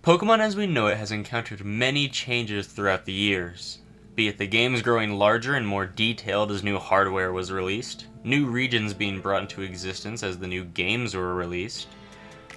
Pokemon as we know it has encountered many changes throughout the years, be it the games growing larger and more detailed as new hardware was released, new regions being brought into existence as the new games were released,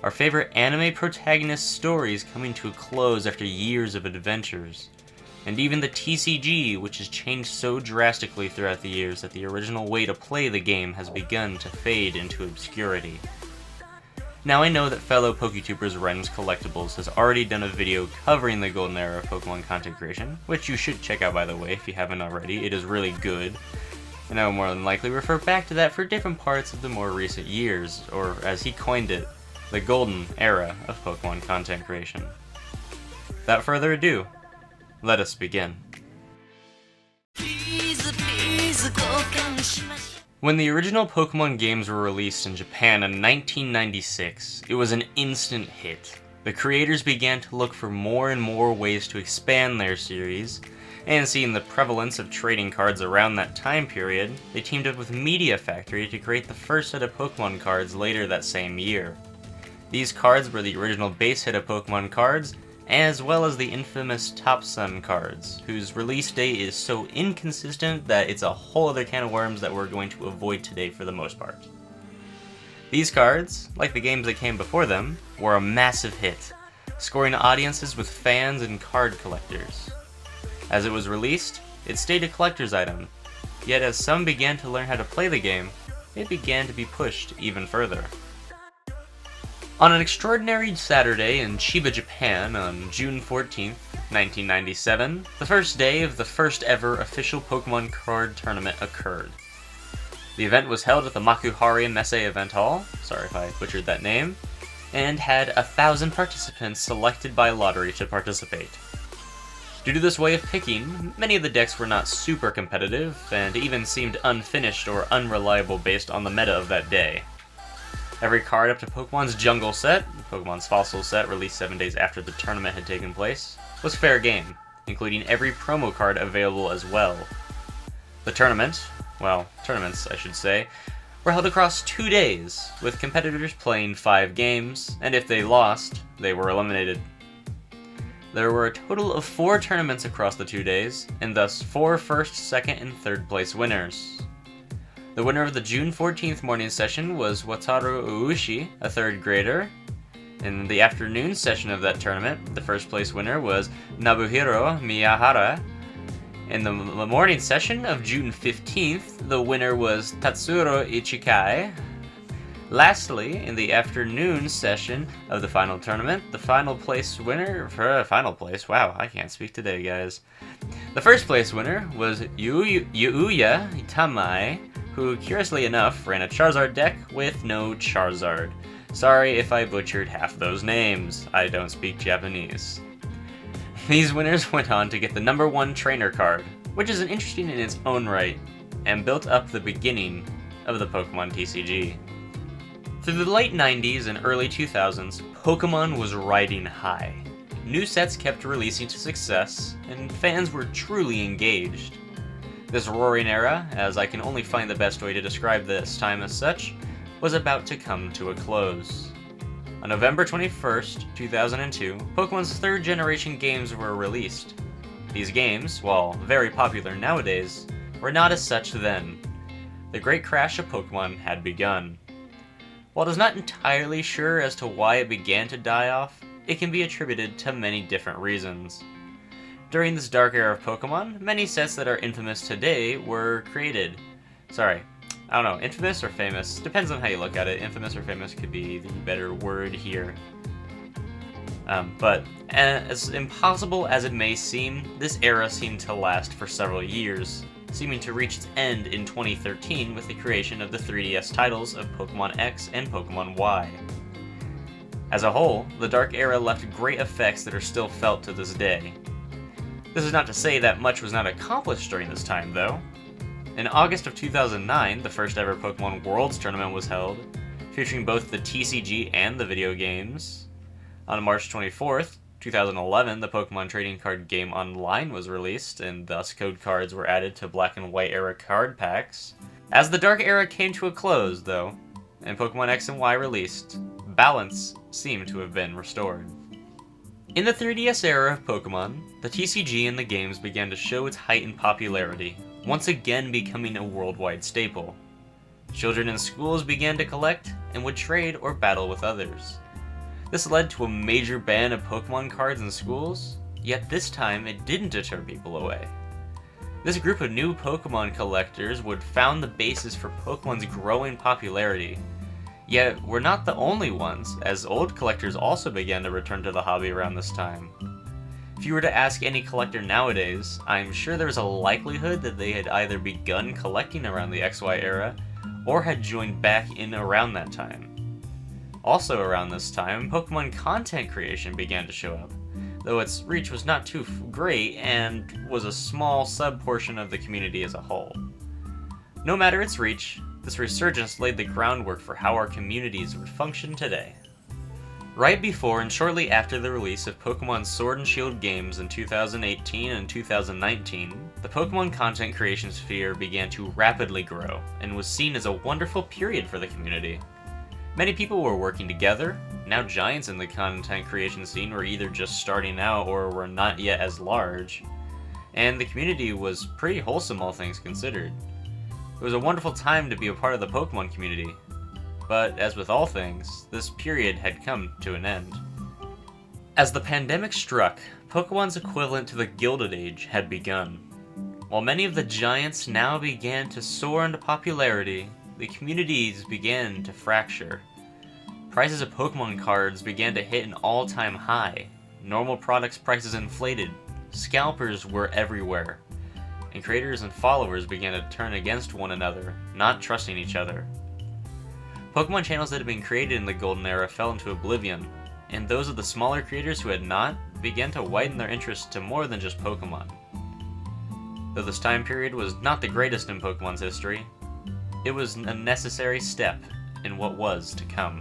our favorite anime protagonist stories coming to a close after years of adventures, and even the TCG, which has changed so drastically throughout the years that the original way to play the game has begun to fade into obscurity. Now I know that fellow Pokétubers Mentioned Collectibles has already done a video covering the golden era of Pokemon content creation, which you should check out by the way if you haven't already, it is really good, and I will more than likely refer back to that for different parts of the more recent years, or as he coined it, the golden era of Pokemon content creation. Without further ado, let us begin. When the original Pokemon games were released in Japan in 1996, it was an instant hit. The creators began to look for more and more ways to expand their series, and seeing the prevalence of trading cards around that time period, they teamed up with Media Factory to create the first set of Pokemon cards later that same year. These cards were the original base hit of Pokemon cards, as well as the infamous Top Sun cards, whose release date is so inconsistent that it's a whole other can of worms that we're going to avoid today for the most part. These cards, like the games that came before them, were a massive hit, scoring audiences with fans and card collectors. As it was released, it stayed a collector's item, yet as some began to learn how to play the game, it began to be pushed even further. On an extraordinary Saturday in Chiba, Japan on June 14th, 1997, the first day of the first ever official Pokemon card tournament occurred. The event was held at the Makuhari Messe Event Hall, sorry if I butchered that name, and had 1,000 participants selected by lottery to participate. Due to this way of picking, many of the decks were not super competitive, and even seemed unfinished or unreliable based on the meta of that day. Every card up to Pokemon's Jungle set, Pokemon's Fossil set released 7 days after the tournament had taken place, was fair game, including every promo card available as well. The tournaments I should say, were held across 2 days, with competitors playing 5 games, and if they lost, they were eliminated. There were a total of 4 tournaments across the 2 days, and thus 4 first, second, and third place winners. The winner of the June 14th morning session was Wataru Uushi, a 3rd grader. In the afternoon session of that tournament, the first place winner was Nobuhiro Miyahara. In the morning session of June 15th, the winner was Tatsuro Ichikai. Lastly, in the afternoon session of the final tournament, the final place winner wow, I can't speak today, guys. The first place winner was Yuuya Tamai, who, curiously enough, ran a Charizard deck with no Charizard. Sorry if I butchered half those names, I don't speak Japanese. These winners went on to get the number 1 trainer card, which is interesting in its own right, and built up the beginning of the Pokemon TCG. Through the late 90s and early 2000s, Pokemon was riding high. New sets kept releasing to success, and fans were truly engaged. This roaring era, as I can only find the best way to describe this time as such, was about to come to a close. On November 21st, 2002, Pokemon's 3rd generation games were released. These games, while very popular nowadays, were not as such then. The great crash of Pokemon had begun. While it is not entirely sure as to why it began to die off, it can be attributed to many different reasons. During this dark era of Pokemon, many sets that are infamous today were created. Sorry, I don't know, infamous or famous? Depends on how you look at it. Infamous or famous could be the better word here. But as impossible as it may seem, this era seemed to last for several years, seeming to reach its end in 2013 with the creation of the 3DS titles of Pokemon X and Pokemon Y. As a whole, the Dark Era left great effects that are still felt to this day. This is not to say that much was not accomplished during this time, though. In August of 2009, the first ever Pokemon Worlds tournament was held, featuring both the TCG and the video games. On March 24th, 2011, the Pokemon Trading Card Game Online was released, and thus code cards were added to Black and White era card packs. As the Dark Era came to a close, though, and Pokemon X and Y released, balance seemed to have been restored. In the 3DS era of Pokemon, the TCG and the games began to show its height in popularity, once again becoming a worldwide staple. Children in schools began to collect and would trade or battle with others. This led to a major ban of Pokemon cards in schools, yet this time it didn't deter people away. This group of new Pokemon collectors would found the basis for Pokemon's growing popularity. Yet, we're not the only ones, as old collectors also began to return to the hobby around this time. If you were to ask any collector nowadays, I'm sure there's a likelihood that they had either begun collecting around the XY era, or had joined back in around that time. Also around this time, Pokemon content creation began to show up, though its reach was not too great and was a small sub-portion of the community as a whole. No matter its reach, this resurgence laid the groundwork for how our communities would function today. Right before and shortly after the release of Pokemon Sword and Shield games in 2018 and 2019, the Pokemon content creation sphere began to rapidly grow and was seen as a wonderful period for the community. Many people were working together. Now giants in the content creation scene were either just starting out or were not yet as large, and the community was pretty wholesome, all things considered. It was a wonderful time to be a part of the Pokemon community, but as with all things, this period had come to an end. As the pandemic struck, Pokemon's equivalent to the Gilded Age had begun. While many of the giants now began to soar into popularity, the communities began to fracture. Prices of Pokemon cards began to hit an all-time high, normal products prices inflated, scalpers were everywhere, and creators and followers began to turn against one another, not trusting each other. Pokemon channels that had been created in the Golden Era fell into oblivion, and those of the smaller creators who had not began to widen their interest to more than just Pokemon. Though this time period was not the greatest in Pokemon's history, it was a necessary step in what was to come.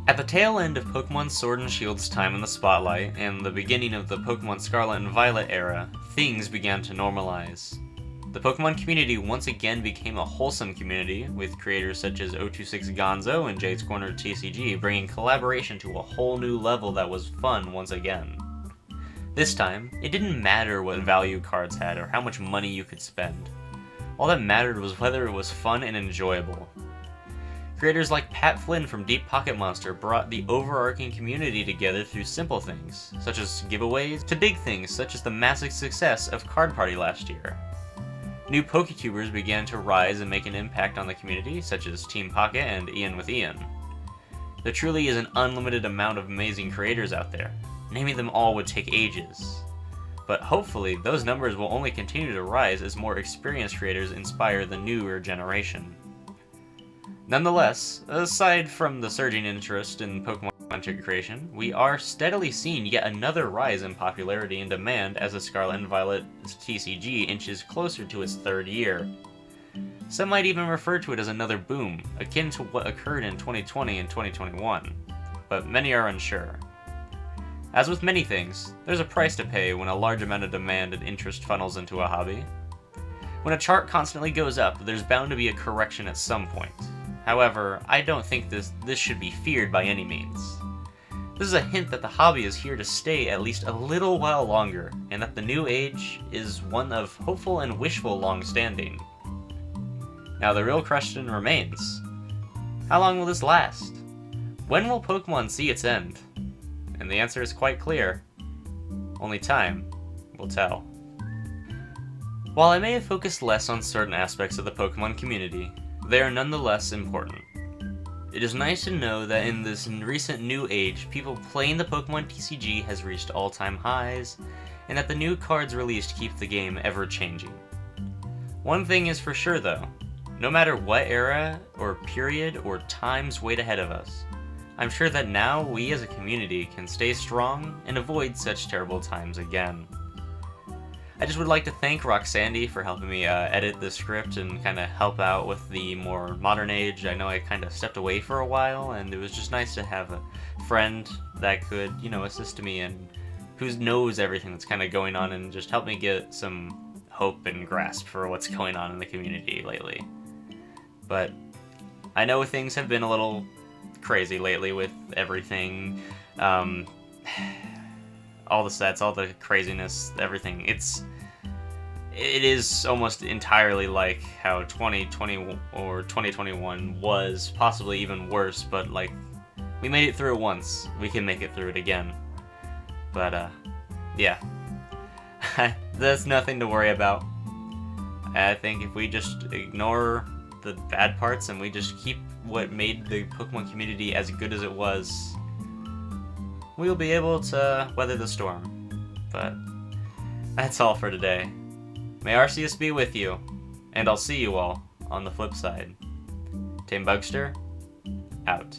At the tail end of Pokemon Sword and Shield's time in the spotlight, and the beginning of the Pokemon Scarlet and Violet era, things began to normalize. The Pokemon community once again became a wholesome community, with creators such as 026 Gonzo and Jade's Corner TCG bringing collaboration to a whole new level that was fun once again. This time, it didn't matter what value cards had or how much money you could spend. All that mattered was whether it was fun and enjoyable. Creators like Pat Flynn from Deep Pocket Monster brought the overarching community together through simple things, such as giveaways, to big things such as the massive success of Card Party last year. New Pokétubers began to rise and make an impact on the community, such as Team Pocket and Ian with Ian. There truly is an unlimited amount of amazing creators out there. Naming them all would take ages. But hopefully, those numbers will only continue to rise as more experienced creators inspire the newer generation. Nonetheless, aside from the surging interest in Pokemon content creation, we are steadily seeing yet another rise in popularity and demand as the Scarlet and Violet TCG inches closer to its third year. Some might even refer to it as another boom, akin to what occurred in 2020 and 2021, but many are unsure. As with many things, there's a price to pay when a large amount of demand and interest funnels into a hobby. When a chart constantly goes up, there's bound to be a correction at some point. However, I don't think this should be feared by any means. This is a hint that the hobby is here to stay at least a little while longer, and that the new age is one of hopeful and wishful long-standing. Now the real question remains, how long will this last? When will Pokemon see its end? And the answer is quite clear. Only time will tell. While I may have focused less on certain aspects of the Pokemon community, they are nonetheless important. It is nice to know that in this recent new age, people playing the Pokemon TCG has reached all-time highs, and that the new cards released keep the game ever-changing. One thing is for sure though, no matter what era or period or times wait ahead of us, I'm sure that now we as a community can stay strong and avoid such terrible times again. I just would like to thank Roxandy for helping me edit the script and kind of help out with the more modern age. I know I kind of stepped away for a while, and it was just nice to have a friend that could, assist me and who knows everything that's kind of going on and just help me get some hope and grasp for what's going on in the community lately. But I know things have been a little crazy lately with everything. all the sets, all the craziness, everything. It is almost entirely like how 2020 or 2021 was, possibly even worse, but like, we made it through it once. We can make it through it again. But, yeah. That's nothing to worry about. I think if we just ignore the bad parts and we just keep what made the Pokemon community as good as it was, we'll be able to weather the storm. But that's all for today. May Arceus be with you, and I'll see you all on the flip side. Tame Bugster, out.